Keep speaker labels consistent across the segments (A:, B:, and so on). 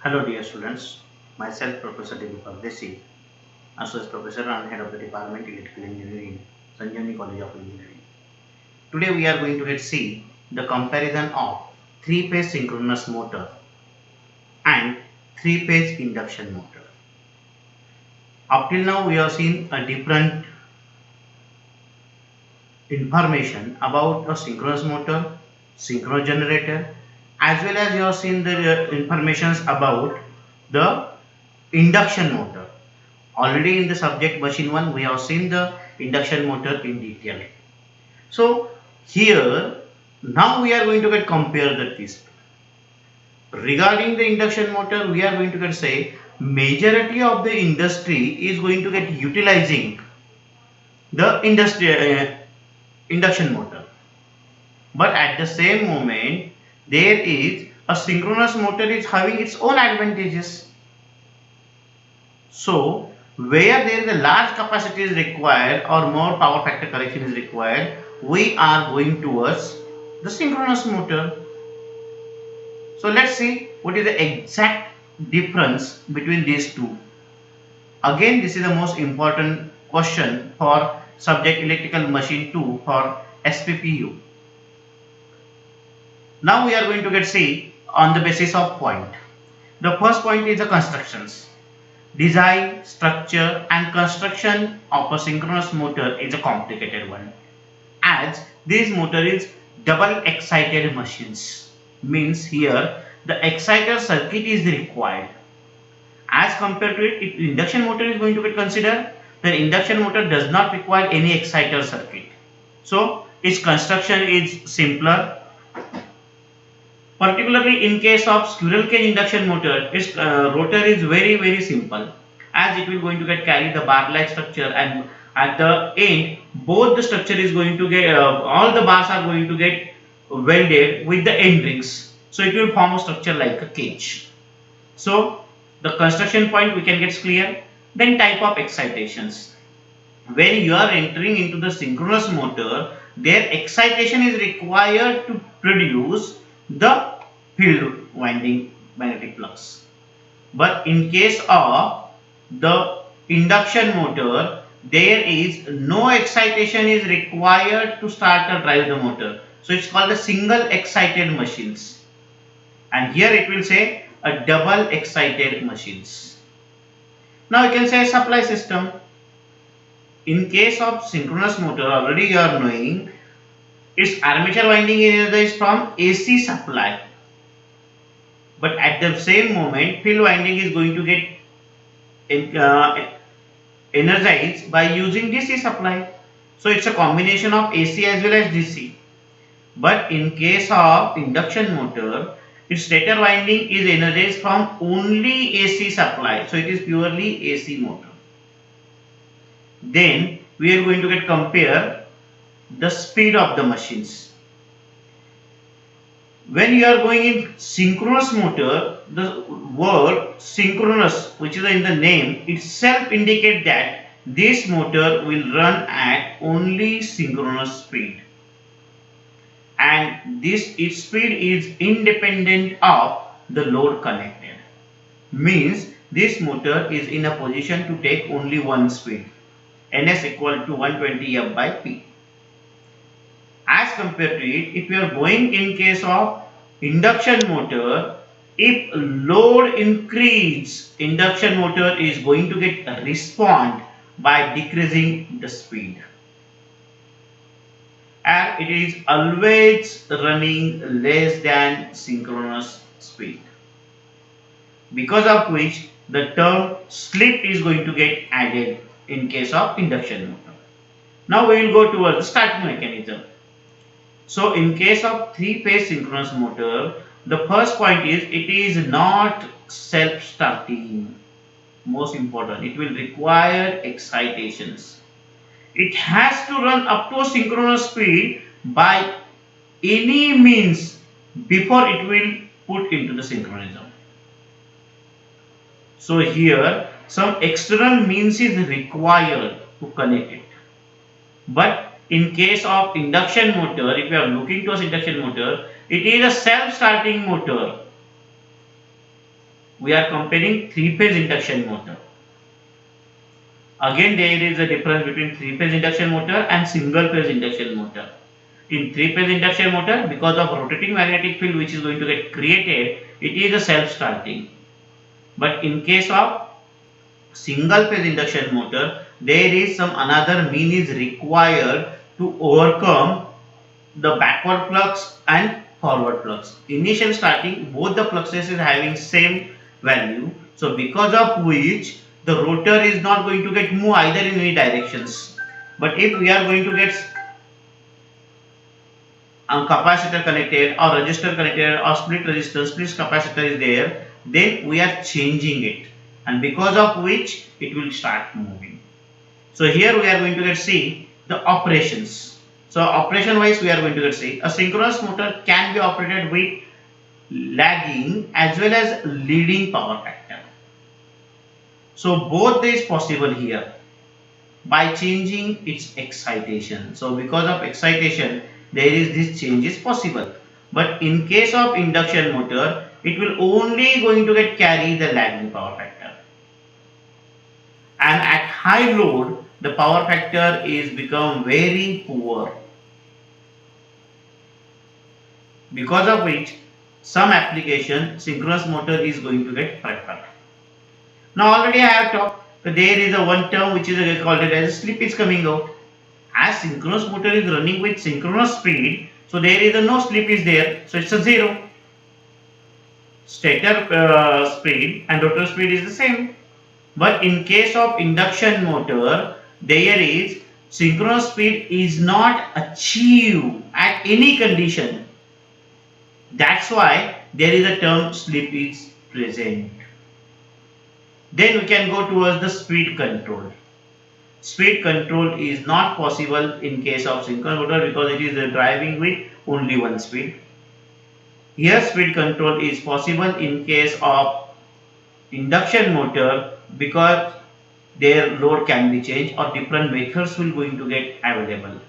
A: Hello dear students, myself Professor Devi Pardesi, Associate Professor and Head of the Department Electrical Engineering, Sanjani College of Engineering. Today we are going to see the comparison of three-phase synchronous motor and three-phase induction motor. Up till now we have seen a different information about a synchronous motor, synchronous generator, as well as you have seen the informations about the induction motor. Already in the subject machine 1 we have seen the induction motor in detail. So here now we are going to get compare the these. Regarding the induction motor we are going to get say majority of the industry is going to get utilizing the induction motor, but at the same moment there is a synchronous motor is having its own advantages. So where there is a large capacity is required or more power factor correction is required, we are going towards the synchronous motor. So let's see what is the exact difference between these two. Again, this is the most important question for subject electrical machine 2 for SPPU. Now we are going to get see on the basis of point. The first point is the constructions. Design, structure and construction of a synchronous motor is a complicated one, as this motor is double excited machines, means here the exciter circuit is required. As compared to it, if induction motor is going to be considered, the induction motor does not require any exciter circuit. So its construction is simpler. Particularly in case of squirrel cage induction motor, its rotor is very simple, as it will going to get carry the bar like structure, and at the end both the structure is going to get all the bars are going to get welded with the end rings, so it will form a structure like a cage. So the construction point we can get clear. Then type of excitations. When you are entering into the synchronous motor, their excitation is required to produce the field winding magnetic flux. But in case of the induction motor, there is no excitation is required to start or drive the motor. So it's called a single excited machines. And here it will say a double excited machines. Now you can say supply system. In case of synchronous motor, already you are knowing its armature winding is from AC supply, but at the same moment field winding is going to get energized by using DC supply. So it's a combination of AC as well as DC. But in case of induction motor, its stator winding is energized from only AC supply, so it is purely AC motor. Then we are going to get compare the speed of the machines. When you are going in synchronous motor, the word synchronous, which is in the name itself, indicate that this motor will run at only synchronous speed, and this its speed is independent of the load connected, means this motor is in a position to take only one speed, ns equal to 120 f by p. As compared to it, if you are going in case of induction motor, if load increase, induction motor is going to get a respond by decreasing the speed, and it is always running less than synchronous speed, because of which the term slip is going to get added in case of induction motor. Now we will go towards the starting mechanism. So in case of three-phase synchronous motor, the first point is it is not self-starting. Most important, it will require excitations. It has to run up to a synchronous speed by any means before it will put into the synchronism. So here some external means is required to connect it. But in case of induction motor, if you are looking to a induction motor, it is a self-starting motor. we are comparing three-phase induction motor. Again, there is a difference between three-phase induction motor and single-phase induction motor. In three-phase induction motor, because of rotating magnetic field which is going to get created, it is a self-starting. But in case of single-phase induction motor, there is some another mean is required to overcome the backward flux and forward flux. Initial starting, both the fluxes is having same value. So because of which the rotor is not going to get move either in any directions. But if we are going to get a capacitor connected or resistor connected or split resistance, split capacitor is there, then we are changing it, and because of which it will start moving. So here we are going to get see the operations. So operation wise we are going to get see a synchronous motor can be operated with lagging as well as leading power factor. So both is possible here by changing its excitation. So because of excitation there is this change is possible. But in case of induction motor, it will only going to get carry the lagging power factor. And at high load, the power factor is become very poor. Because of which, some application synchronous motor is going to get preferred. Now already I have talked that there is a one term which is called as slip is coming out. As synchronous motor is running with synchronous speed, so there is a no slip is there, so it's a 0. Stator speed and rotor speed is the same. But in case of induction motor, there is synchronous speed is not achieved at any condition. That's why there is a term slip is present. Then we can go towards the speed control. Speed control is not possible in case of synchronous motor because it is driving with only one speed. Here speed control is possible in case of induction motor because their load can be changed or different methods will going to get available.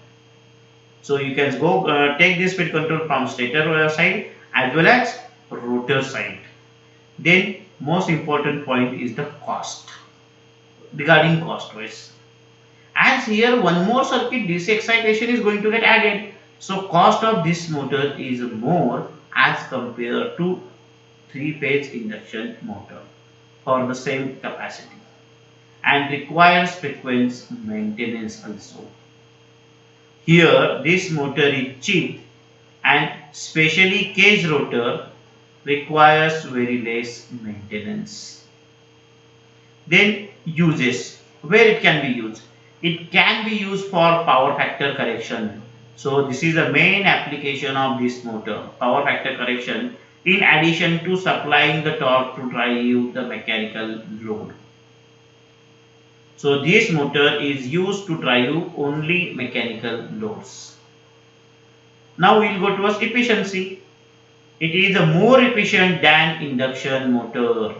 A: So you can go take this speed control from stator side as well as rotor side. Then most important point is the cost. Regarding cost wise, as here one more circuit DC excitation is going to get added, so cost of this motor is more as compared to three-phase induction motor for the same capacity and requires frequent maintenance also. Here this motor is cheap and specially cage rotor requires very less maintenance. Then uses, where it can be used. It can be used for power factor correction. So this is the main application of this motor, power factor correction, in addition to supplying the torque to drive the mechanical load. So this motor is used to drive only mechanical loads. Now we will go towards efficiency. It is a more efficient than induction motor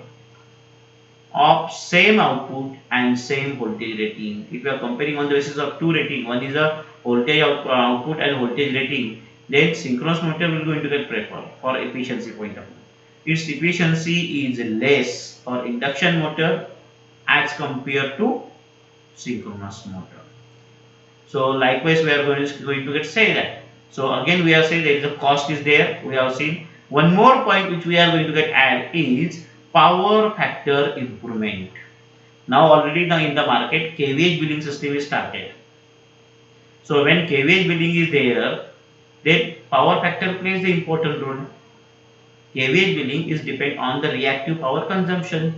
A: of same output and same voltage rating. If you are comparing on the basis of two rating, one is a voltage output and voltage rating, then synchronous motor will going to get preferred for efficiency point of view. Its efficiency is less for induction motor as compared to synchronous motor. So likewise we are going to get say that. So again we are saying there is a cost is there. We have seen one more point which we are going to get add is power factor improvement. Now already now in the market kVH billing system is started. So when kVH billing is there, then power factor plays the important role. kVH billing is depend on the reactive power consumption.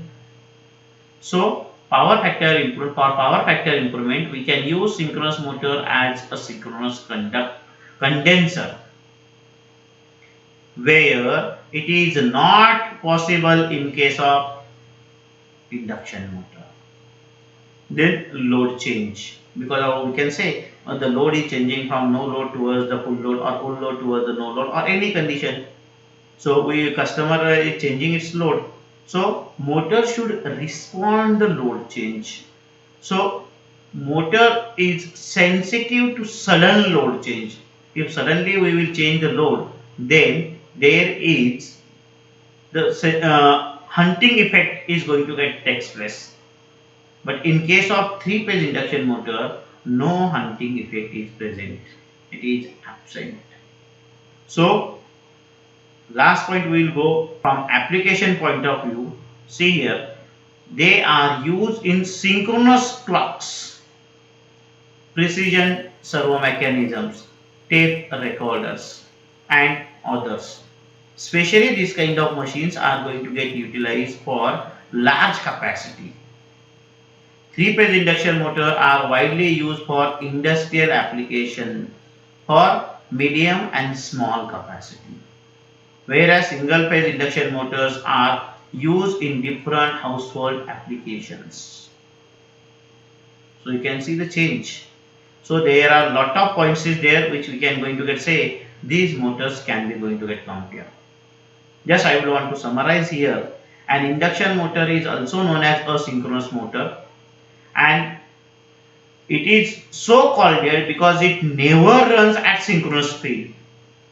A: So power factor improvement we can use synchronous motor as a synchronous condenser, where it is not possible in case of induction motor. Then load change, because we can say the load is changing from no load towards the full load or full load towards the no load or any condition. So customer is changing its load. So motor should respond the load change. So motor is sensitive to sudden load change. If suddenly we will change the load, then there is the hunting effect is going to get takes place. But in case of three-phase induction motor, no hunting effect is present. It is absent. So last point we will go from application point of view. See here, they are used in synchronous clocks, precision servo mechanisms, tape recorders, and others. Especially these kind of machines are going to get utilized for large capacity. Three-phase induction motor are widely used for industrial application for medium and small capacity, whereas single-phase induction motors are used in different household applications. So you can see the change. So there are lot of points is there which we can going to get say these motors can be going to get compared. Just I will want to summarize here. An induction motor is also known as a synchronous motor, and it is so called here because it never runs at synchronous speed.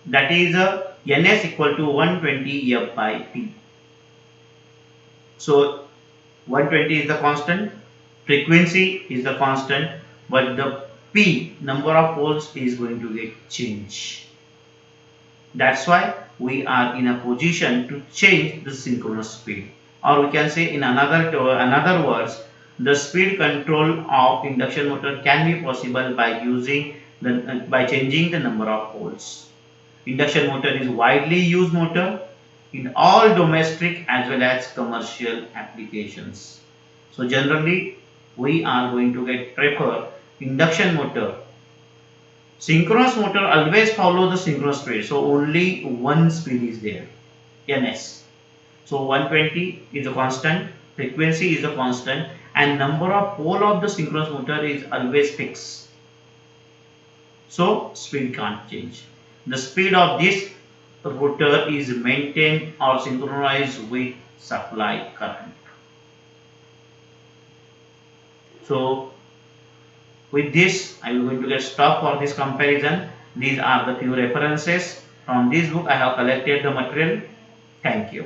A: That is ns equal to 120 F by P. So 120 is the constant, frequency is the constant, but the P, number of poles, is going to get changed. That's why we are in a position to change the synchronous speed, or we can say in another words, the speed control of induction motor can be possible by using by changing the number of poles. Induction motor is widely used motor in all domestic as well as commercial applications. So generally we are going to get prefer induction motor. Synchronous motor always follow the synchronous speed, so only one speed is there, ns. So 120 is a constant, frequency is a constant, and number of pole of the synchronous motor is always fixed. So speed can't change. The speed of this rotor is maintained or synchronized with supply current. So with this, I am going to get stop for this comparison. These are the few references. From this book, I have collected the material. Thank you.